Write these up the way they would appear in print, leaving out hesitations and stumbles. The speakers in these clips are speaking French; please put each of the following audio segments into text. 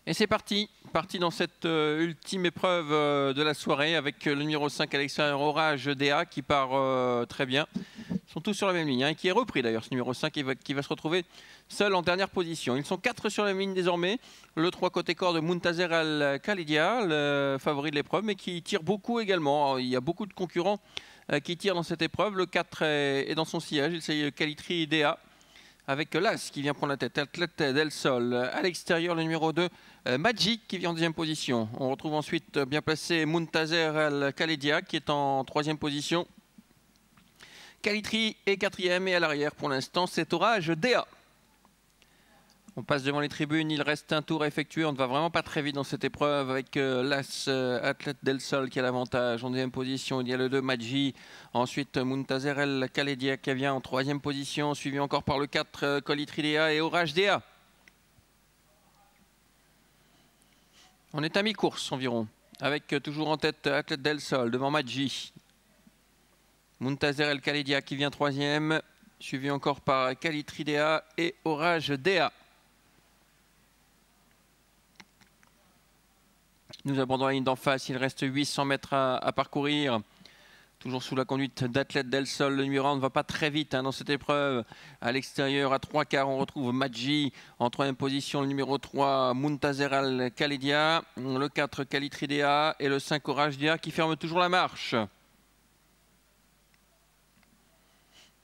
Et c'est parti, dans cette ultime épreuve de la soirée avec le numéro 5 à l'extérieur, Orage DA, qui part très bien. Ils sont tous sur la même ligne, hein, qui est repris d'ailleurs, ce numéro 5 qui va se retrouver seul en dernière position. Ils sont 4 sur la même ligne désormais. Le 3 côté corps de Muntazer Al-Khalidia, le favori de l'épreuve, mais qui tire beaucoup également. Alors, il y a beaucoup de concurrents qui tirent dans cette épreuve. Le 4 est dans son sillage, il s'agit de Calitri DA. Avec l'As qui vient prendre la tête, Athlète Del Sol. À l'extérieur, le numéro 2, Magic qui vient en deuxième position. On retrouve ensuite bien placé Muntazer Al-Khalidia qui est en troisième position. Calitri est quatrième et à l'arrière pour l'instant c'est Orage DA. On passe devant les tribunes, il reste un tour à effectuer. On ne va vraiment pas très vite dans cette épreuve avec l'As Athlète Del Sol qui a l'avantage. En deuxième position, il y a le 2 Maggi. Ensuite, Muntazer Al-Khalidia qui vient en troisième position, suivi encore par le 4 Calitri DA et Orage DA. On est à mi-course environ, avec toujours en tête Athlète Del Sol devant Maggi. Muntazer Al-Khalidia qui vient troisième, suivi encore par Calitri DA et Orage DA. Nous abordons la ligne d'en face, il reste 800 mètres à parcourir. Toujours sous la conduite d'Athlète Del Sol. Le numéro 1 ne va pas très vite dans cette épreuve. À l'extérieur, à 3 quarts, on retrouve Maggi. En troisième position, le numéro 3, Muntazer Al-Khalidia. Le 4, Calitri DA. Et le 5, Orage DA qui ferme toujours la marche.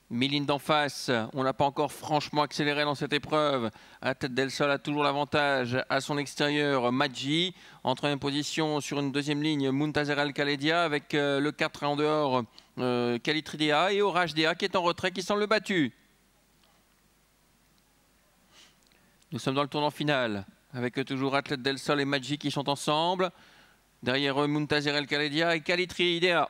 Mi-ligne d'en face, on n'a pas encore franchement accéléré dans cette épreuve. Athlète Del Sol a toujours l'avantage à son extérieur. Maggi en troisième position sur une deuxième ligne, Muntazer Al-Khalidia avec le 4 en dehors, Calitri DA et Orage DA qui est en retrait, qui semble battu. Nous sommes dans le tournant final avec toujours Athlète Del Sol et Maggi qui sont ensemble. Derrière eux, Muntazer Al-Khalidia et Calitri DA.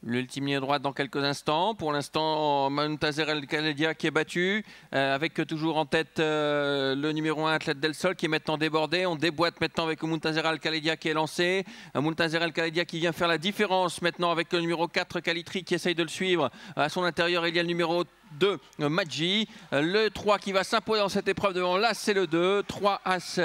L'ultime ligne droite dans quelques instants. Pour l'instant, Muntazer Al-Khalidia qui est battu, avec toujours en tête le numéro 1, Athlète Del Sol, qui est maintenant débordé. On déboîte maintenant avec Muntazer Al-Khalidia qui est lancé. Muntazer Al-Khalidia qui vient faire la différence maintenant avec le numéro 4, Calitri, qui essaye de le suivre. À son intérieur, il y a le numéro 2, Maggi. Le 3 qui va s'imposer dans cette épreuve devant l'As, c'est le 2. 3 As.